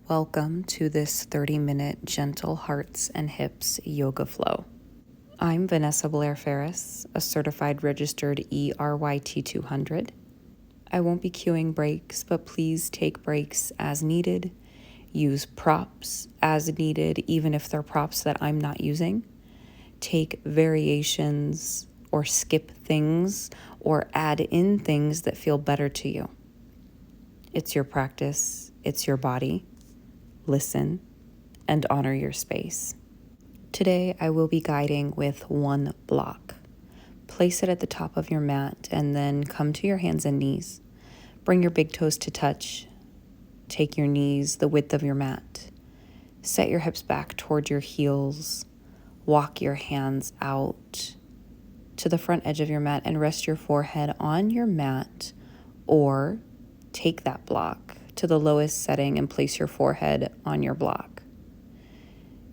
Welcome to this 30-minute gentle hearts and hips yoga flow. I'm Vanessa Blair Ferris, a certified registered ERYT 200. I won't be cueing breaks, but please take breaks as needed. Use props as needed, even if they're props that I'm not using. Take variations or skip things or add in things that feel better to you. It's your practice, it's your body. Listen and honor your space. Today, I will be guiding with one block. Place it at the top of your mat and then come to your hands and knees. Bring your big toes to touch. Take your knees the width of your mat. Set your hips back toward your heels. Walk your hands out to the front edge of your mat and rest your forehead on your mat, or take that block to the lowest setting and place your forehead on your block.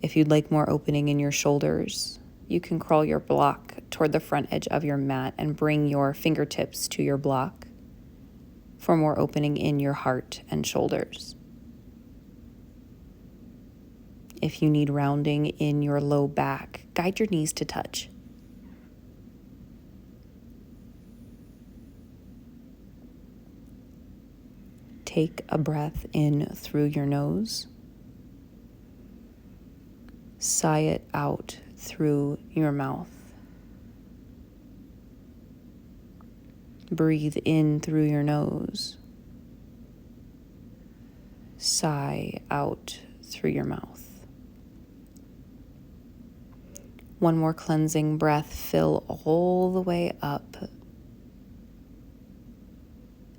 If you'd like more opening in your shoulders, you can crawl your block toward the front edge of your mat and bring your fingertips to your block for more opening in your heart and shoulders. If you need rounding in your low back, guide your knees to touch. Take a breath in through your nose. Sigh it out through your mouth. Breathe in through your nose. Sigh out through your mouth. One more cleansing breath. Fill all the way up.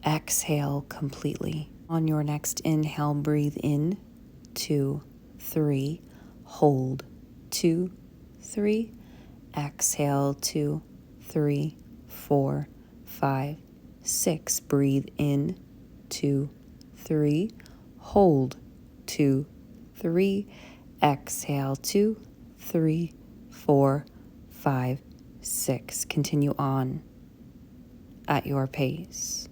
Exhale completely. On your next inhale, breathe in, 2, 3. Hold, 2, 3. Exhale, 2, 3, 4, 5, 6. Breathe in, 2, 3. Hold, 2, 3. Exhale, 2, 3, 4, 5, 6. Continue on at your pace.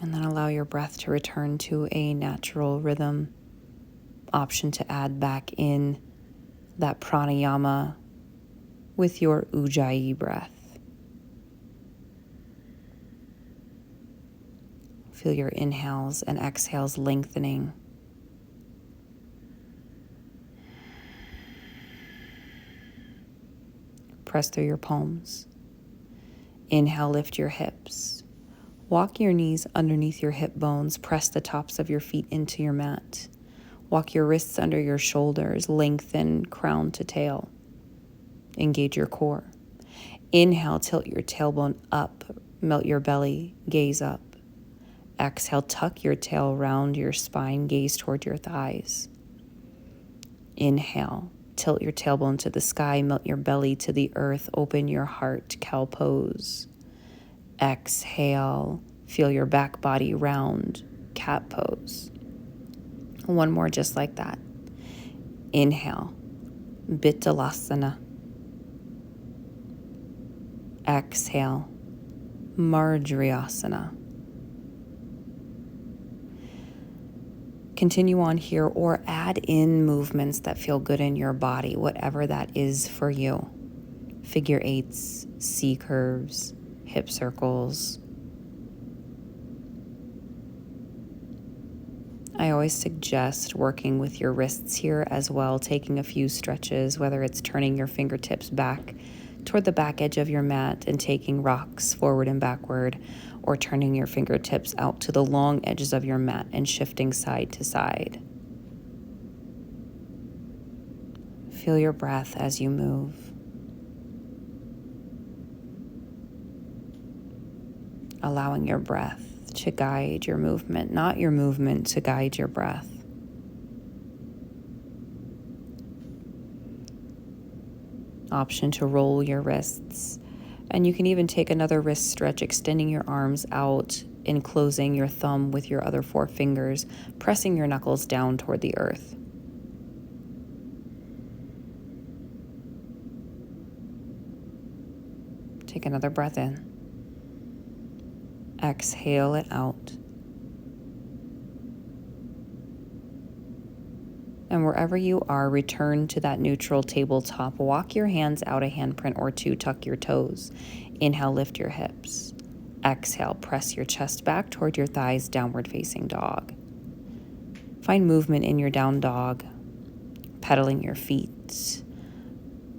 And then allow your breath to return to a natural rhythm. Option to add back in that pranayama with your Ujjayi breath. Feel your inhales and exhales lengthening. Press through your palms. Inhale, lift your hips. Walk your knees underneath your hip bones. Press the tops of your feet into your mat. Walk your wrists under your shoulders. Lengthen crown to tail. Engage your core. Inhale, tilt your tailbone up. Melt your belly. Gaze up. Exhale, tuck your tail round your spine. Gaze toward your thighs. Inhale, tilt your tailbone to the sky. Melt your belly to the earth. Open your heart. Cow pose. Exhale, feel your back body round, cat pose. One more just like that. Inhale, Bittalasana. Exhale, Marjariasana. Continue on here or add in movements that feel good in your body, whatever that is for you. Figure eights, C curves, hip circles. I always suggest working with your wrists here as well, taking a few stretches, whether it's turning your fingertips back toward the back edge of your mat and taking rocks forward and backward, or turning your fingertips out to the long edges of your mat and shifting side to side. Feel your breath as you move. Allowing your breath to guide your movement, not your movement to guide your breath. Option to roll your wrists, and you can even take another wrist stretch, extending your arms out enclosing your thumb with your other 4 fingers, pressing your knuckles down toward the earth. Take another breath in. Exhale it out. And wherever you are, return to that neutral tabletop. Walk your hands out a handprint or 2, tuck your toes. Inhale, lift your hips. Exhale, press your chest back toward your thighs, downward facing dog. Find movement in your down dog, pedaling your feet,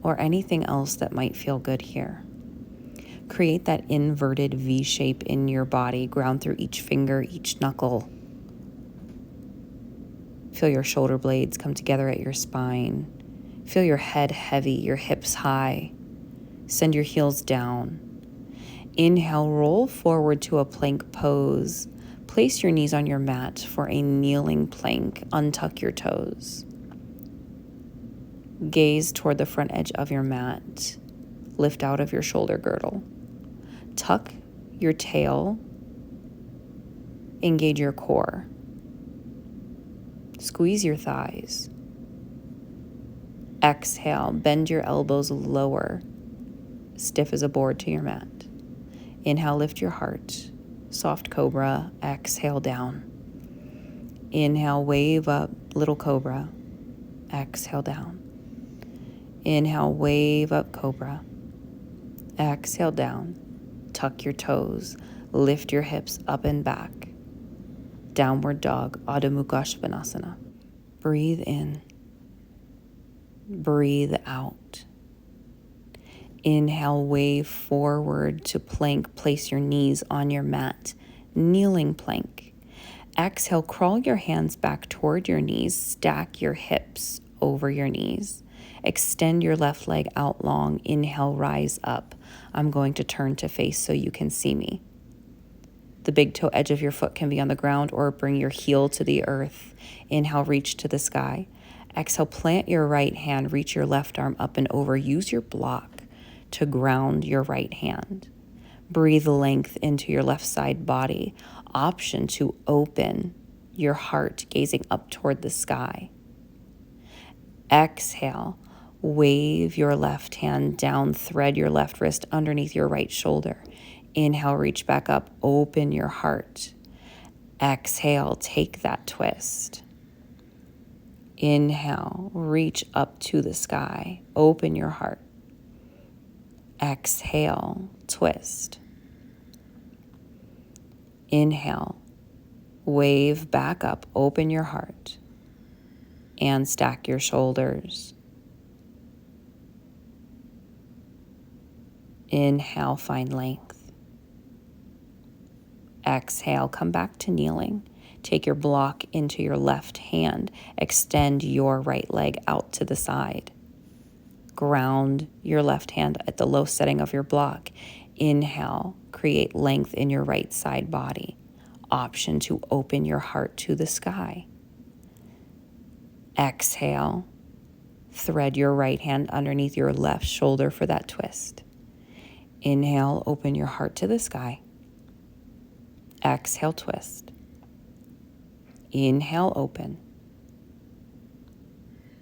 or anything else that might feel good here. Create that inverted V shape in your body. Ground through each finger, each knuckle. Feel your shoulder blades come together at your spine. Feel your head heavy, your hips high. Send your heels down. Inhale, roll forward to a plank pose. Place your knees on your mat for a kneeling plank. Untuck your toes. Gaze toward the front edge of your mat. Lift out of your shoulder girdle. Tuck your tail. Engage your core. Squeeze your thighs. Exhale, bend your elbows lower, stiff as a board to your mat. Inhale, lift your heart. Soft cobra, exhale down. Inhale, wave up, little cobra. Exhale down. Inhale, wave up, cobra. Exhale down. Tuck your toes. Lift your hips up and back. Downward dog, Adho Mukha Svanasana. Breathe in. Breathe out. Inhale, wave forward to plank. Place your knees on your mat. Kneeling plank. Exhale, crawl your hands back toward your knees. Stack your hips over your knees. Extend your left leg out long. Inhale, rise up. I'm going to turn to face so you can see me. The big toe edge of your foot can be on the ground or bring your heel to the earth. Inhale, reach to the sky. Exhale, plant your right hand, reach your left arm up and over. Use your block to ground your right hand. Breathe length into your left side body. Option to open your heart, gazing up toward the sky. Exhale, wave your left hand down, thread your left wrist underneath your right shoulder. Inhale, reach back up, open your heart. Exhale, take that twist. Inhale, reach up to the sky, open your heart. Exhale, twist. Inhale, wave back up, open your heart, and stack your shoulders. Inhale, find length. Exhale, come back to kneeling. Take your block into your left hand. Extend your right leg out to the side. Ground your left hand at the low setting of your block. Inhale, create length in your right side body. Option to open your heart to the sky. Exhale, thread your right hand underneath your left shoulder for that twist. Inhale, open your heart to the sky. Exhale, twist. Inhale, open.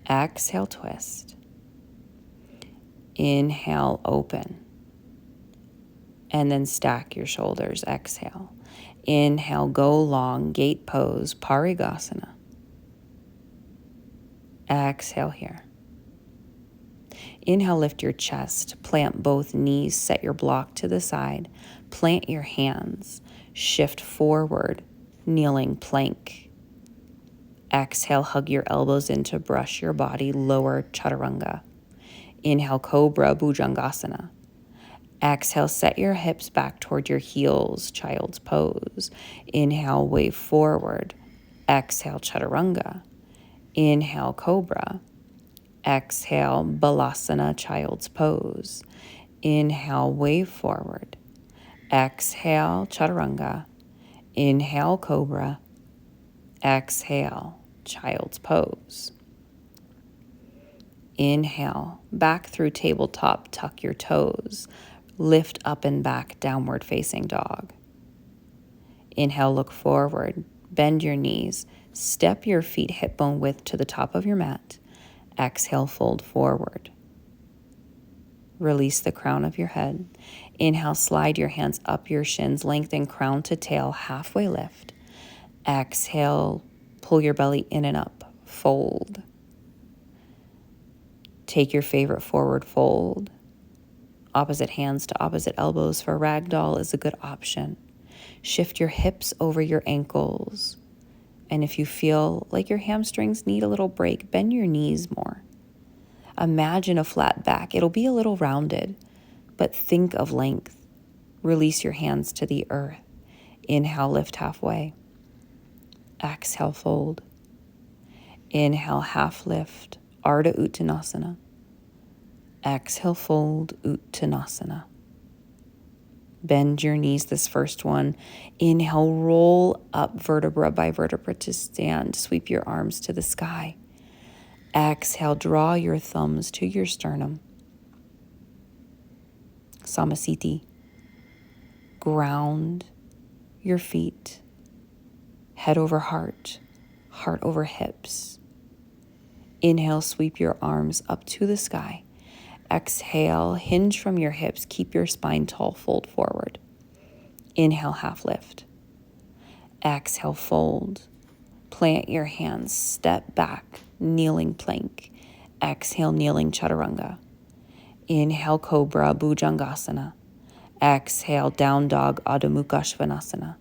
Exhale, twist. Inhale, open. And then stack your shoulders. Exhale. Inhale, go long, gate pose, Parigasana. Exhale here. Inhale, lift your chest, plant both knees, set your block to the side, plant your hands, shift forward, kneeling plank. Exhale, hug your elbows in to brush your body, lower chaturanga. Inhale, cobra, bhujangasana. Exhale, set your hips back toward your heels, child's pose. Inhale, wave forward. Exhale, chaturanga. Inhale, cobra. Exhale, balasana, child's pose. Inhale, wave forward. Exhale, chaturanga. Inhale, cobra. Exhale, child's pose. Inhale, back through tabletop, tuck your toes. Lift up and back, downward facing dog. Inhale, look forward. Bend your knees. Step your feet hip bone width to the top of your mat. Exhale, fold forward. Release the crown of your head. Inhale, slide your hands up your shins, lengthen crown to tail, halfway lift. Exhale, pull your belly in and up, fold. Take your favorite forward fold. Opposite hands to opposite elbows for ragdoll is a good option. Shift your hips over your ankles. And if you feel like your hamstrings need a little break, bend your knees more. Imagine a flat back. It'll be a little rounded, but think of length. Release your hands to the earth. Inhale, lift halfway. Exhale, fold. Inhale, half lift, Ardha Uttanasana. Exhale, fold, Uttanasana. Bend your knees this first one. Inhale, roll up vertebra by vertebra to stand. Sweep your arms to the sky. Exhale, draw your thumbs to your sternum. Samasthiti. Ground your feet. Head over heart, heart over hips. Inhale, sweep your arms up to the sky. Exhale, hinge from your hips. Keep your spine tall, fold forward. Inhale, half lift. Exhale, fold. Plant your hands, step back, kneeling plank. Exhale, kneeling chaturanga. Inhale, cobra, bhujangasana. Exhale, down dog, Adho Mukha Svanasana.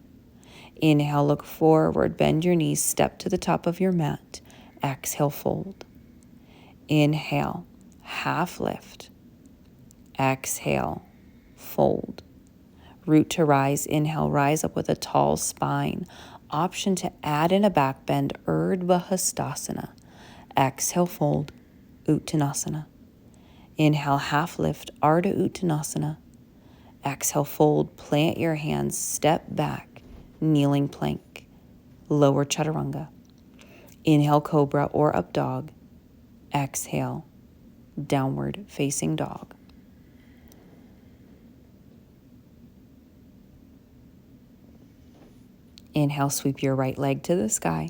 Inhale, look forward, bend your knees, step to the top of your mat. Exhale, fold. Inhale, half lift. Exhale, fold. Root to rise. Inhale, rise up with a tall spine. Option to add in a back bend, Urdhva Hastasana. Exhale, fold, Uttanasana. Inhale, half lift, Ardha Uttanasana. Exhale, fold, plant your hands, step back, kneeling plank, lower chaturanga. Inhale, cobra or up dog. Exhale, downward facing dog. Inhale, sweep your right leg to the sky.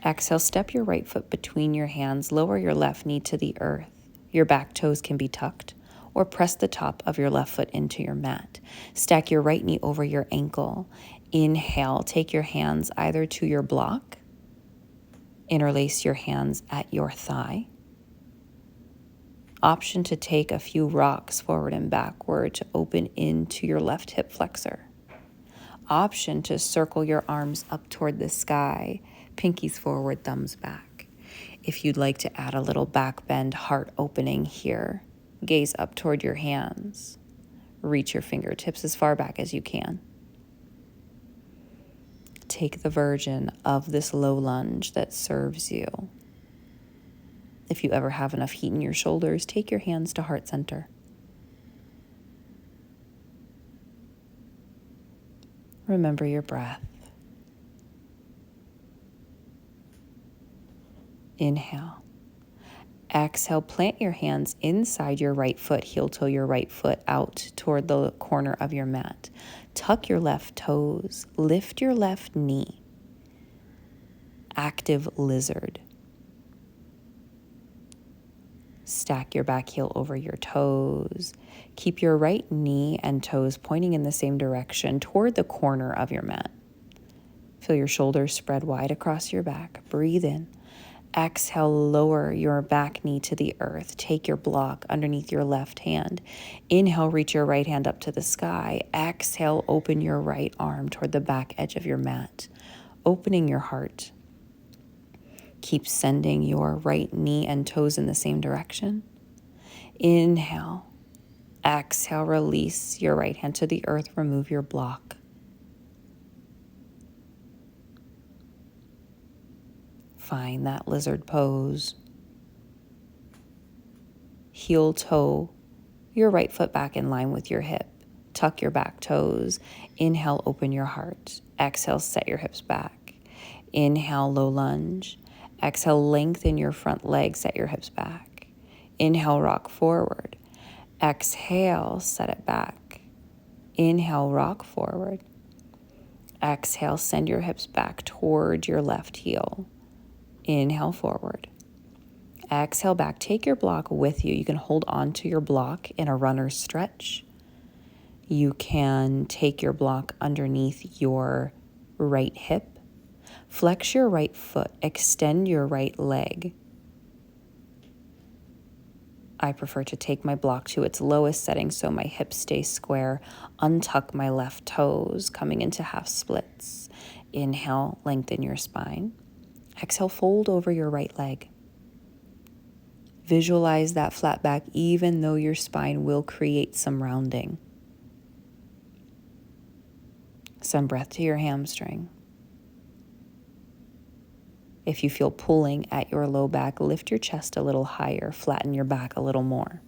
Exhale, step your right foot between your hands, lower your left knee to the earth. Your back toes can be tucked, or press the top of your left foot into your mat. Stack your right knee over your ankle. Inhale, take your hands either to your block. Interlace your hands at your thigh. Option to take a few rocks forward and backward to open into your left hip flexor. Option to circle your arms up toward the sky, pinkies forward, thumbs back. If you'd like to add a little back bend, heart opening here, gaze up toward your hands. Reach your fingertips as far back as you can. Take the version of this low lunge that serves you. If you ever have enough heat in your shoulders, take your hands to heart center. Remember your breath. Inhale. Exhale, plant your hands inside your right foot, heel toe your right foot out toward the corner of your mat. Tuck your left toes, lift your left knee. Active lizard. Stack your back heel over your toes. Keep your right knee and toes pointing in the same direction toward the corner of your mat. Feel your shoulders spread wide across your back. Breathe in. Exhale, lower your back knee to the earth. Take your block underneath your left hand. Inhale, reach your right hand up to the sky. Exhale, open your right arm toward the back edge of your mat, opening your heart. Keep sending your right knee and toes in the same direction. Inhale. Exhale, release your right hand to the earth. Remove your block. Find that lizard pose. Heel toe your right foot back in line with your hip. Tuck your back toes. Inhale, open your heart. Exhale, set your hips back. Inhale, low lunge. Exhale, lengthen your front leg, set your hips back. Inhale, rock forward. Exhale, set it back. Inhale, rock forward. Exhale, send your hips back toward your left heel. Inhale forward. Exhale back. Take your block with you. You can hold on to your block in a runner's stretch. You can take your block underneath your right hip. Flex your right foot. Extend your right leg. I prefer to take my block to its lowest setting so my hips stay square. Untuck my left toes, coming into half splits. Inhale, lengthen your spine. Exhale, fold over your right leg. Visualize that flat back even though your spine will create some rounding. Send breath to your hamstring. If you feel pulling at your low back, lift your chest a little higher, flatten your back a little more.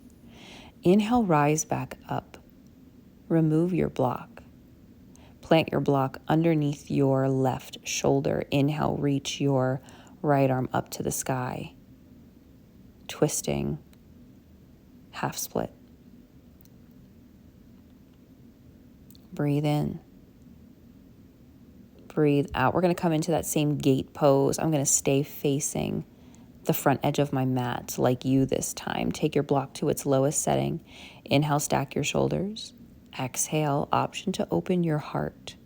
Inhale, rise back up. Remove your block. Plant your block underneath your left shoulder. Inhale, reach your right arm up to the sky. Twisting, half split. Breathe in. Breathe out. We're going to come into that same gate pose. I'm going to stay facing the front edge of my mat like you this time. Take your block to its lowest setting. Inhale, stack your shoulders. Exhale, option to open your heart.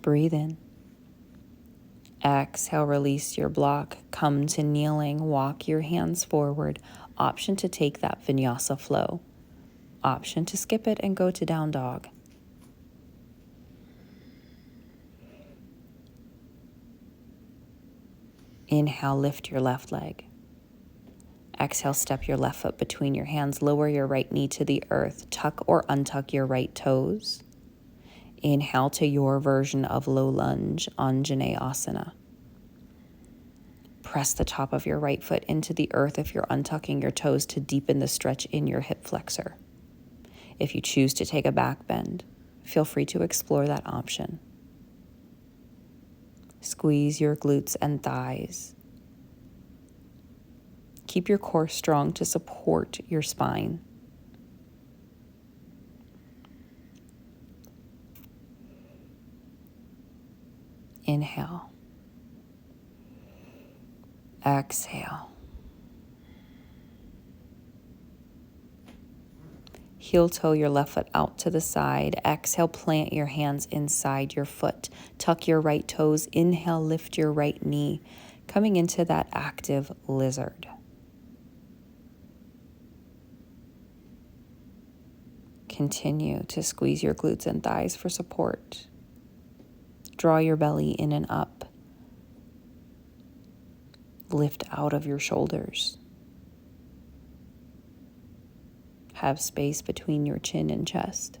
Breathe in. Exhale, release your block. Come to kneeling. Walk your hands forward. Option to take that vinyasa flow. Option to skip it and go to down dog. Inhale, lift your left leg. Exhale, step your left foot between your hands. Lower your right knee to the earth. Tuck or untuck your right toes. Inhale to your version of low lunge, Anjaneyasana. Press the top of your right foot into the earth if you're untucking your toes to deepen the stretch in your hip flexor. If you choose to take a back bend, feel free to explore that option. Squeeze your glutes and thighs. Keep your core strong to support your spine. Inhale. Exhale. Heel toe your left foot out to the side. Exhale, plant your hands inside your foot. Tuck your right toes. Inhale, lift your right knee, coming into that active lizard. Continue to squeeze your glutes and thighs for support. Draw your belly in and up. Lift out of your shoulders. Have space between your chin and chest.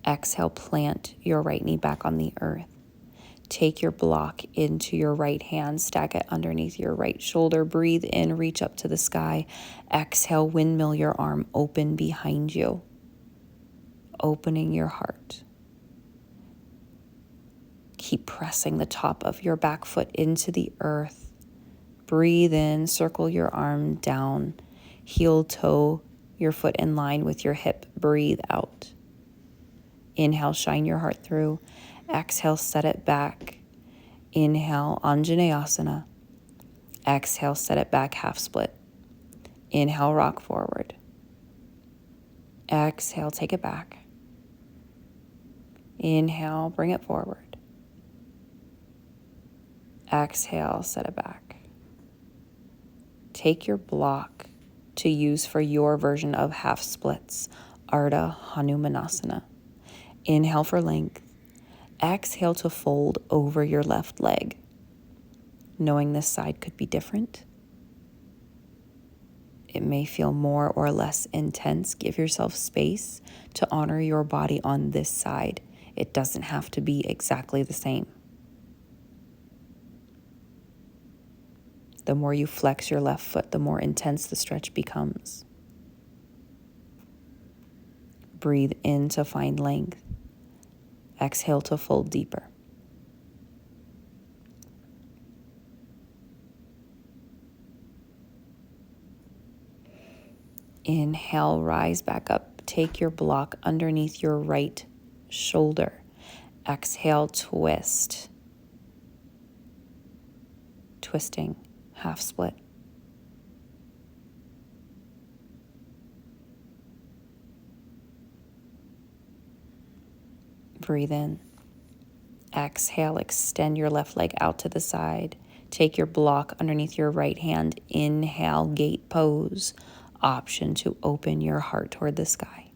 Exhale, plant your right knee back on the earth. Take your block into your right hand, stack it underneath your right shoulder. Breathe in, reach up to the sky. Exhale, windmill your arm open behind you, opening your heart. Keep pressing the top of your back foot into the earth. Breathe in, circle your arm down. Heel toe your foot in line with your hip. Breathe out. Inhale, shine your heart through. Exhale, set it back. Inhale, Anjaneyasana. Exhale, set it back, half split. Inhale, rock forward. Exhale, take it back. Inhale, bring it forward. Exhale, set it back. Take your block to use for your version of half splits, Ardha Hanumanasana. Inhale for length. Exhale to fold over your left leg. Knowing this side could be different. It may feel more or less intense. Give yourself space to honor your body on this side. It doesn't have to be exactly the same. The more you flex your left foot, the more intense the stretch becomes. Breathe in to find length. Exhale to fold deeper. Inhale, rise back up. Take your block underneath your right shoulder. Exhale, twist. Twisting, half split. Breathe in. Exhale, extend your left leg out to the side. Take your block underneath your right hand. Inhale, gate pose. Option to open your heart toward the sky.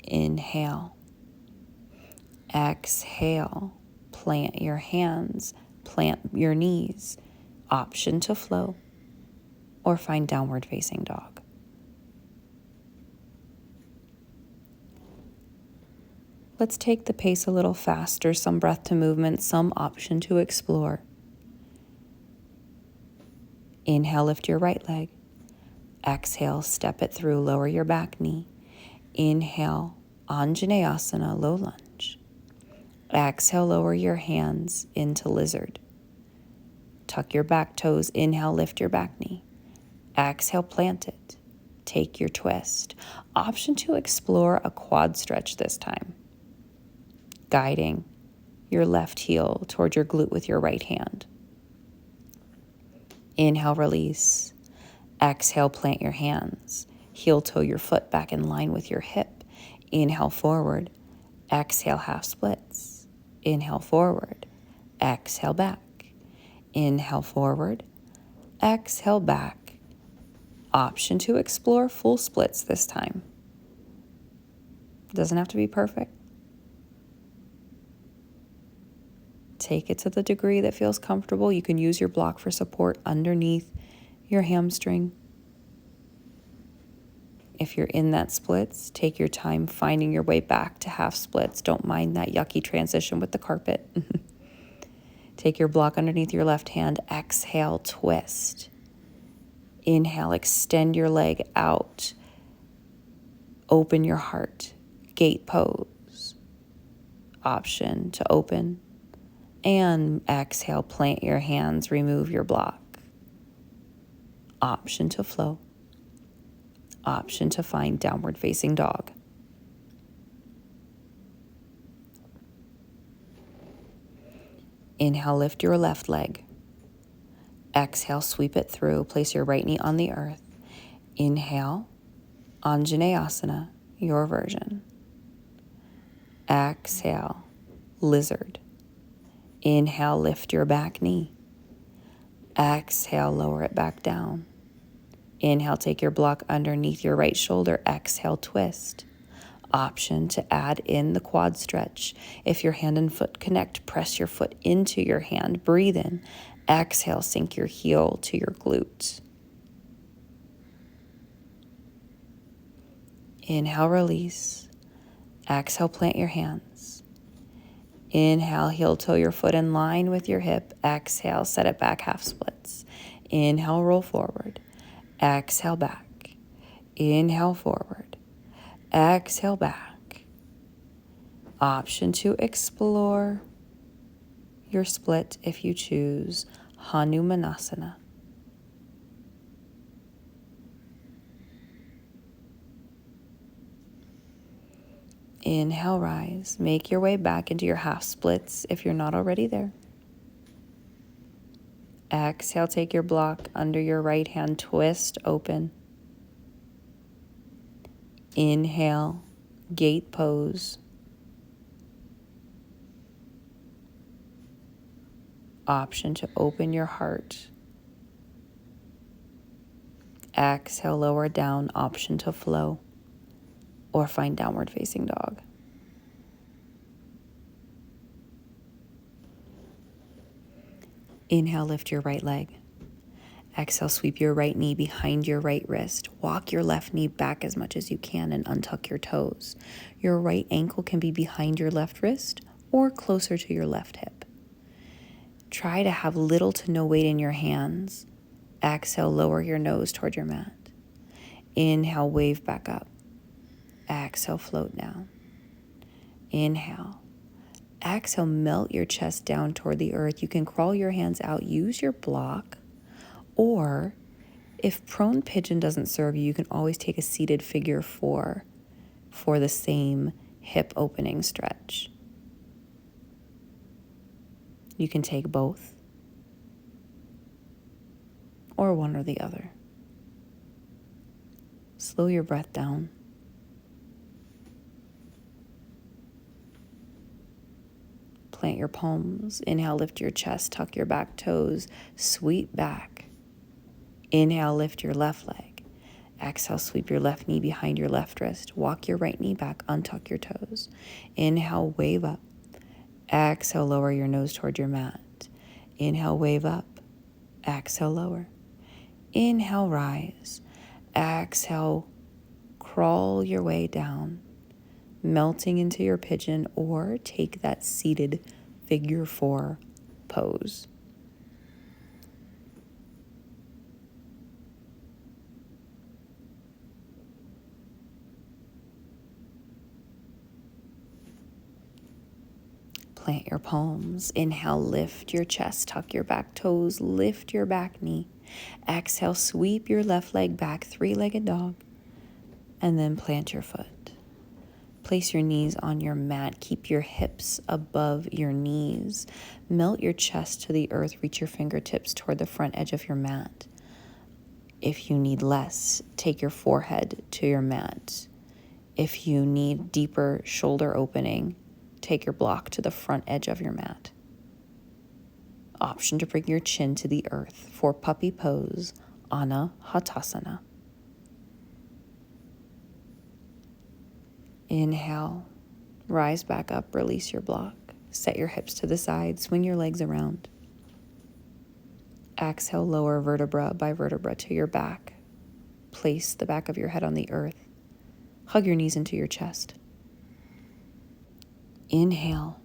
Inhale. Exhale. Plant your hands. Plant your knees. Option to flow or find downward facing dog. Let's take the pace a little faster, some breath to movement, some option to explore. Inhale, lift your right leg. Exhale, step it through, lower your back knee. Inhale, Anjaneyasana, low lunge. Exhale, lower your hands into lizard. Tuck your back toes. Inhale, lift your back knee. Exhale, plant it. Take your twist. Option to explore a quad stretch this time. Guiding your left heel toward your glute with your right hand. Inhale, release. Exhale, plant your hands. Heel toe your foot back in line with your hip. Inhale, forward. Exhale, half splits. Inhale, forward. Exhale, back. Inhale, forward. Exhale, back. Option to explore full splits this time. Doesn't have to be perfect. Take it to the degree that feels comfortable. You can use your block for support underneath your hamstring. If you're in that splits, take your time finding your way back to half splits. Don't mind that yucky transition with the carpet. Take your block underneath your left hand. Exhale, twist. Inhale, extend your leg out. Open your heart. Gate pose. Option to open. And exhale, plant your hands, remove your block. Option to flow. Option to find downward facing dog. Inhale, lift your left leg. Exhale, sweep it through. Place your right knee on the earth. Inhale, Anjaneyasana, your version. Exhale, lizard. Inhale, lift your back knee. Exhale, lower it back down. Inhale, take your block underneath your right shoulder. Exhale, twist. Option to add in the quad stretch. If your hand and foot connect, press your foot into your hand. Breathe in. Exhale, sink your heel to your glutes. Inhale, release. Exhale, plant your hands. Inhale, heel toe your foot in line with your hip. Exhale, set it back, half splits. Inhale, roll forward. Exhale, back. Inhale, forward. Exhale, back. Option to explore your split if you choose Hanumanasana. Inhale, rise. Make your way back into your half splits if you're not already there. Exhale, take your block under your right hand, twist open. Inhale, gate pose. Option to open your heart. Exhale, lower down, option to flow or find downward facing dog. Inhale, lift your right leg. Exhale, sweep your right knee behind your right wrist. Walk your left knee back as much as you can and untuck your toes. Your right ankle can be behind your left wrist or closer to your left hip. Try to have little to no weight in your hands. Exhale, lower your nose toward your mat. Inhale, wave back up. Exhale, float down. Inhale. Exhale, melt your chest down toward the earth. You can crawl your hands out, use your block, or if prone pigeon doesn't serve you, you can always take a seated figure four for the same hip opening stretch. You can take both or one or the other. Slow your breath down. Plant your palms. Inhale, lift your chest, tuck your back toes, sweep back. Inhale, lift your left leg. Exhale, sweep your left knee behind your left wrist. Walk your right knee back, untuck your toes. Inhale, wave up. Exhale, lower your nose toward your mat. Inhale, wave up. Exhale, lower. Inhale, rise. Exhale, crawl your way down, melting into your pigeon, or take that seated figure four pose. Plant your palms. Inhale, lift your chest, tuck your back toes, lift your back knee. Exhale, sweep your left leg back, three-legged dog, and then plant your foot. Place your knees on your mat. Keep your hips above your knees. Melt your chest to the earth. Reach your fingertips toward the front edge of your mat. If you need less, take your forehead to your mat. If you need deeper shoulder opening, take your block to the front edge of your mat. Option to bring your chin to the earth for puppy pose, Anahatasana. Inhale, rise back up, release your block. Set your hips to the side, swing your legs around. Exhale, lower vertebra by vertebra to your back. Place the back of your head on the earth. Hug your knees into your chest. Inhale.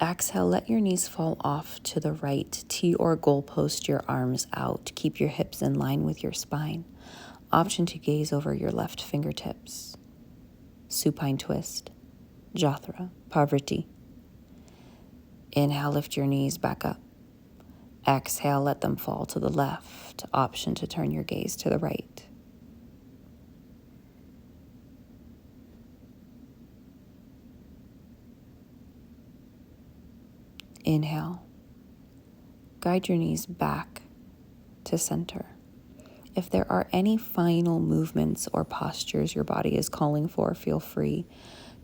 Exhale, let your knees fall off to the right. T or goal post your arms out. Keep your hips in line with your spine. Option to gaze over your left fingertips. Supine twist, Jathra, Parvriti. Inhale, lift your knees back up. Exhale, let them fall to the left. Option to turn your gaze to the right. Inhale. Guide your knees back to center. If there are any final movements or postures your body is calling for, feel free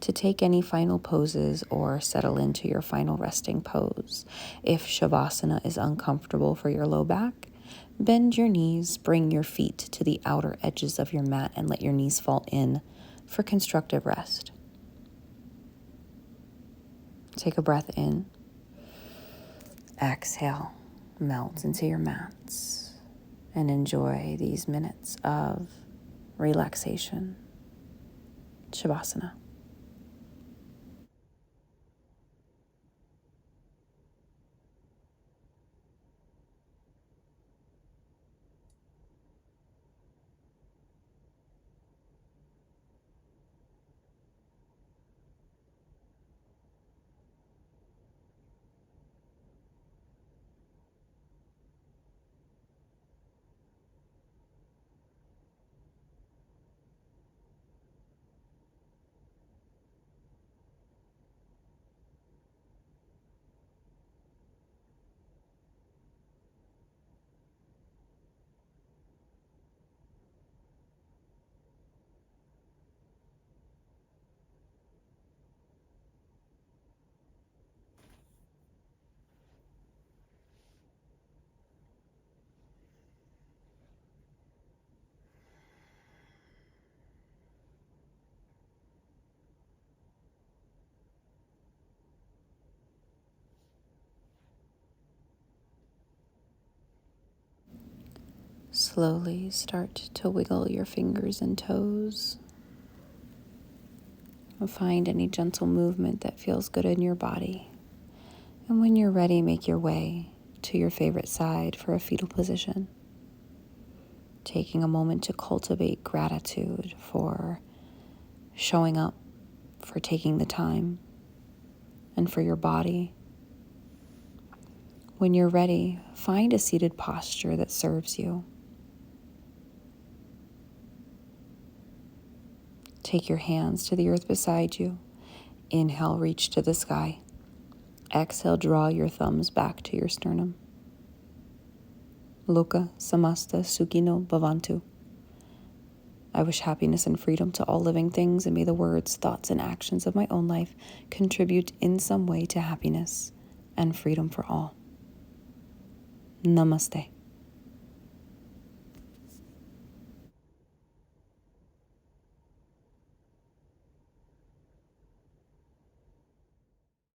to take any final poses or settle into your final resting pose. If Shavasana is uncomfortable for your low back, bend your knees, bring your feet to the outer edges of your mat, and let your knees fall in for constructive rest. Take a breath in. Exhale, melt into your mats. And enjoy these minutes of relaxation. Shavasana. Slowly start to wiggle your fingers and toes. Find any gentle movement that feels good in your body. And when you're ready, make your way to your favorite side for a fetal position. Taking a moment to cultivate gratitude for showing up, for taking the time, and for your body. When you're ready, find a seated posture that serves you. Take your hands to the earth beside you. Inhale, reach to the sky. Exhale, draw your thumbs back to your sternum. Loka samasta sukhino bhavantu. I wish happiness and freedom to all living things, and may the words, thoughts, and actions of my own life contribute in some way to happiness and freedom for all. Namaste.